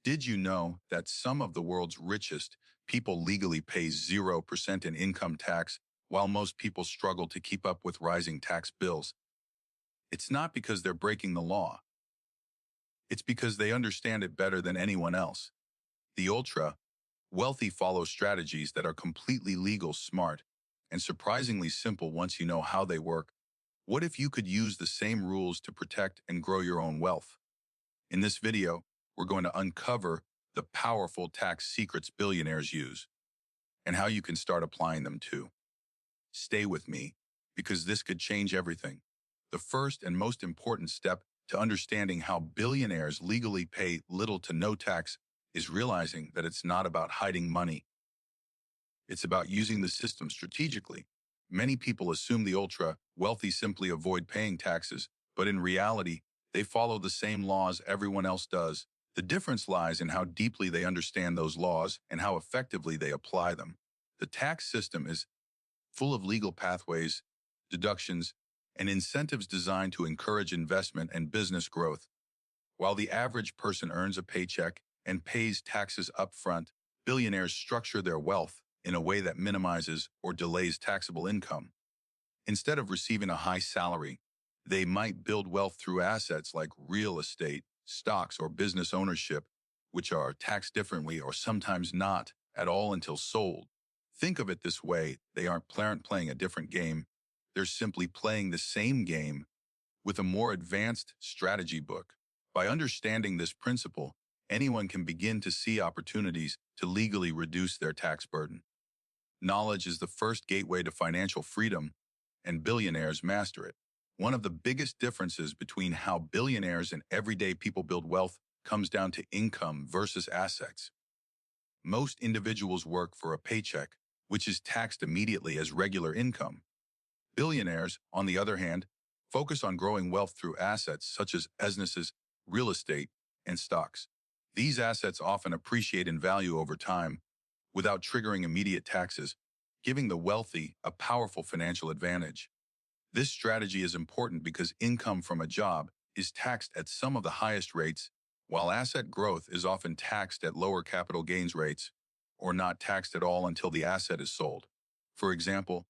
Did you know that some of the world's richest people legally pay 0% in income tax, while most people struggle to keep up with rising tax bills? It's not because they're breaking the law. It's because they understand it better than anyone else. The ultra wealthy follow strategies that are completely legal, smart, and surprisingly simple once you know how they work. What if you could use the same rules to protect and grow your own wealth? In this video, we're going to uncover the powerful tax secrets billionaires use and how you can start applying them too. Stay with me, because this could change everything. The first and most important step to understanding how billionaires legally pay little to no tax is realizing that it's not about hiding money. It's about using the system strategically. Many people assume the ultra-wealthy simply avoid paying taxes, but in reality, they follow the same laws everyone else does. The difference lies in how deeply they understand those laws and how effectively they apply them. The tax system is full of legal pathways, deductions, and incentives designed to encourage investment and business growth. While the average person earns a paycheck and pays taxes upfront, billionaires structure their wealth in a way that minimizes or delays taxable income. Instead of receiving a high salary, they might build wealth through assets like real estate, stocks, or business ownership, which are taxed differently or sometimes not at all until sold. Think of it this way: they aren't playing a different game. They're simply playing the same game with a more advanced strategy book. By understanding this principle, anyone can begin to see opportunities to legally reduce their tax burden. Knowledge is the first gateway to financial freedom, and billionaires master it. One of the biggest differences between how billionaires and everyday people build wealth comes down to income versus assets. Most individuals work for a paycheck, which is taxed immediately as regular income. Billionaires, on the other hand, focus on growing wealth through assets such as businesses, real estate, and stocks. These assets often appreciate in value over time without triggering immediate taxes, giving the wealthy a powerful financial advantage. This strategy is important because income from a job is taxed at some of the highest rates, while asset growth is often taxed at lower capital gains rates, or not taxed at all until the asset is sold. For example,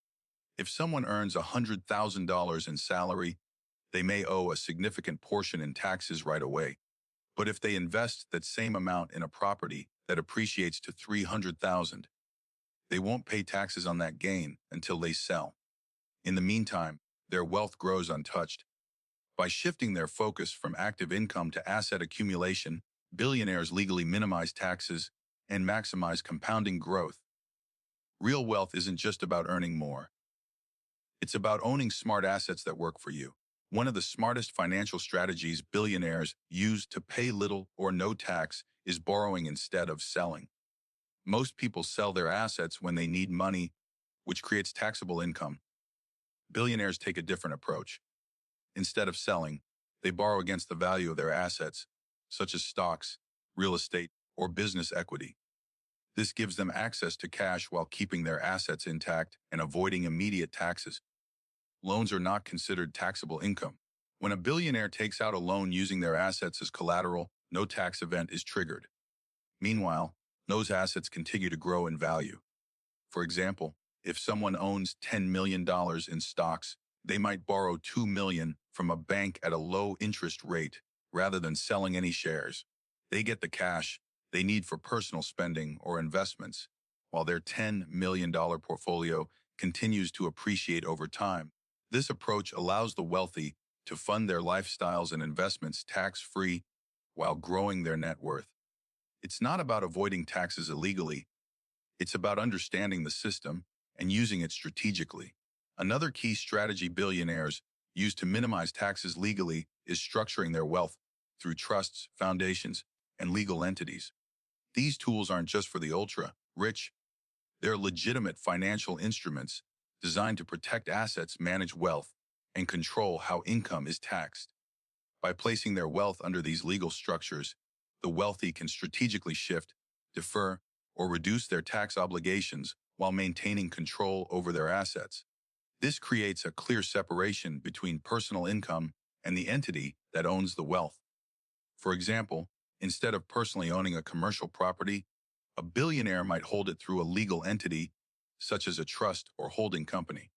if someone earns $100,000 in salary, they may owe a significant portion in taxes right away. But if they invest that same amount in a property that appreciates to $300,000, they won't pay taxes on that gain until they sell. In the meantime, their wealth grows untouched. By shifting their focus from active income to asset accumulation, billionaires legally minimize taxes and maximize compounding growth. Real wealth isn't just about earning more. It's about owning smart assets that work for you. One of the smartest financial strategies billionaires use to pay little or no tax is borrowing instead of selling. Most people sell their assets when they need money, which creates taxable income. Billionaires take a different approach. Instead of selling, they borrow against the value of their assets, such as stocks, real estate, or business equity. This gives them access to cash while keeping their assets intact and avoiding immediate taxes. Loans are not considered taxable income. When a billionaire takes out a loan using their assets as collateral, no tax event is triggered. Meanwhile, those assets continue to grow in value. For example, if someone owns $10 million in stocks, they might borrow $2 million from a bank at a low interest rate rather than selling any shares. They get the cash they need for personal spending or investments, while their $10 million portfolio continues to appreciate over time. This approach allows the wealthy to fund their lifestyles and investments tax-free while growing their net worth. It's not about avoiding taxes illegally. It's about understanding the system and using it strategically. Another key strategy billionaires use to minimize taxes legally is structuring their wealth through trusts, foundations, and legal entities. These tools aren't just for the ultra-rich. They're legitimate financial instruments designed to protect assets, manage wealth, and control how income is taxed. By placing their wealth under these legal structures, the wealthy can strategically shift, defer, or reduce their tax obligations while maintaining control over their assets. This creates a clear separation between personal income and the entity that owns the wealth. For example, Instead of personally owning a commercial property, a billionaire might hold it through a legal entity, such as a trust or holding company.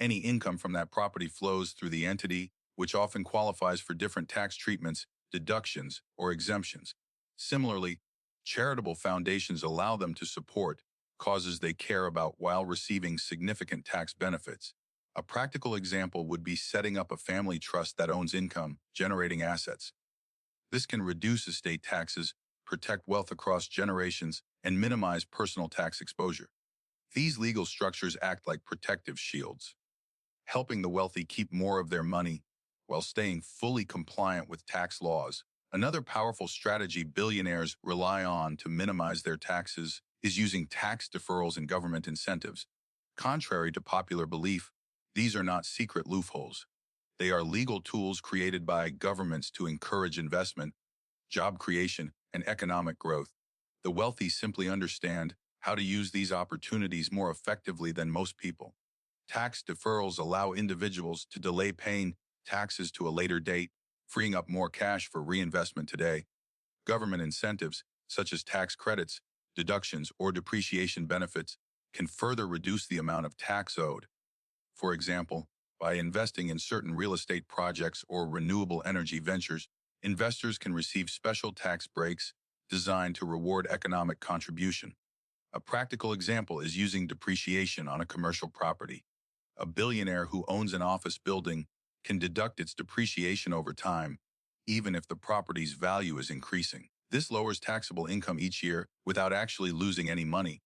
Any income from that property flows through the entity, which often qualifies for different tax treatments, deductions, or exemptions. Similarly, charitable foundations allow them to support causes they care about while receiving significant tax benefits. A practical example would be setting up a family trust that owns income-generating assets. This can reduce estate taxes, protect wealth across generations, and minimize personal tax exposure. These legal structures act like protective shields, helping the wealthy keep more of their money while staying fully compliant with tax laws. Another powerful strategy billionaires rely on to minimize their taxes is using tax deferrals and government incentives. Contrary to popular belief, these are not secret loopholes. They are legal tools created by governments to encourage investment, job creation, and economic growth. The wealthy simply understand how to use these opportunities more effectively than most people. Tax deferrals allow individuals to delay paying taxes to a later date, freeing up more cash for reinvestment today. Government incentives, such as tax credits, deductions, or depreciation benefits, can further reduce the amount of tax owed. For example, by investing in certain real estate projects or renewable energy ventures, investors can receive special tax breaks designed to reward economic contribution. A practical example is using depreciation on a commercial property. A billionaire who owns an office building can deduct its depreciation over time, even if the property's value is increasing. This lowers taxable income each year without actually losing any money.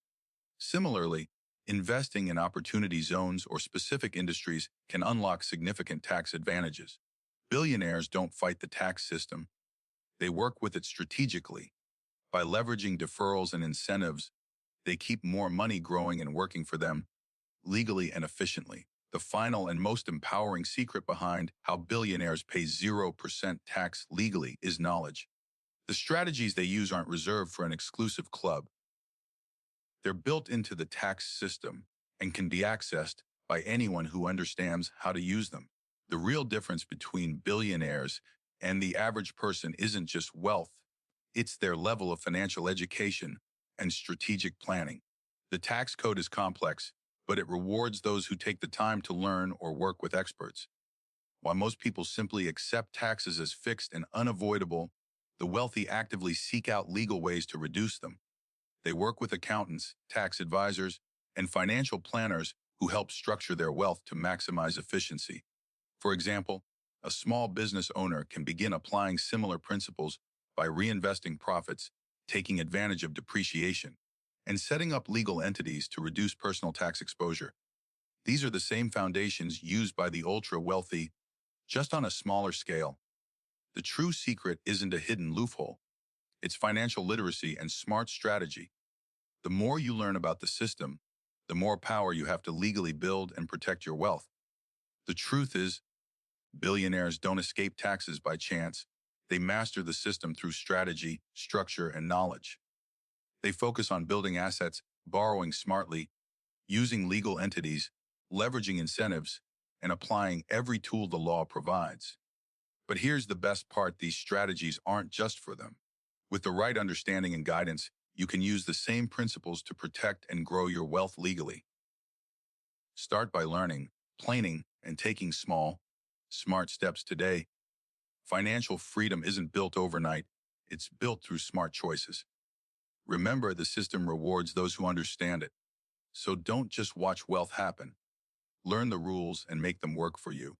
Similarly, investing in opportunity zones or specific industries can unlock significant tax advantages. Billionaires don't fight the tax system. They work with it strategically. By leveraging deferrals and incentives, they keep more money growing and working for them, legally and efficiently. The final and most empowering secret behind how billionaires pay 0% tax legally is knowledge. The strategies they use aren't reserved for an exclusive club. They're built into the tax system and can be accessed by anyone who understands how to use them. The real difference between billionaires and the average person isn't just wealth, it's their level of financial education and strategic planning. The tax code is complex, but it rewards those who take the time to learn or work with experts. While most people simply accept taxes as fixed and unavoidable, the wealthy actively seek out legal ways to reduce them. They work with accountants, tax advisors, and financial planners who help structure their wealth to maximize efficiency. For example, a small business owner can begin applying similar principles by reinvesting profits, taking advantage of depreciation, and setting up legal entities to reduce personal tax exposure. These are the same foundations used by the ultra-wealthy, just on a smaller scale. The true secret isn't a hidden loophole. It's financial literacy and smart strategy. The more you learn about the system, the more power you have to legally build and protect your wealth. The truth is, billionaires don't escape taxes by chance. They master the system through strategy, structure, and knowledge. They focus on building assets, borrowing smartly, using legal entities, leveraging incentives, and applying every tool the law provides. But here's the best part: these strategies aren't just for them. With the right understanding and guidance, you can use the same principles to protect and grow your wealth legally. Start by learning, planning, and taking small, smart steps today. Financial freedom isn't built overnight, it's built through smart choices. Remember, the system rewards those who understand it. So don't just watch wealth happen. Learn the rules and make them work for you.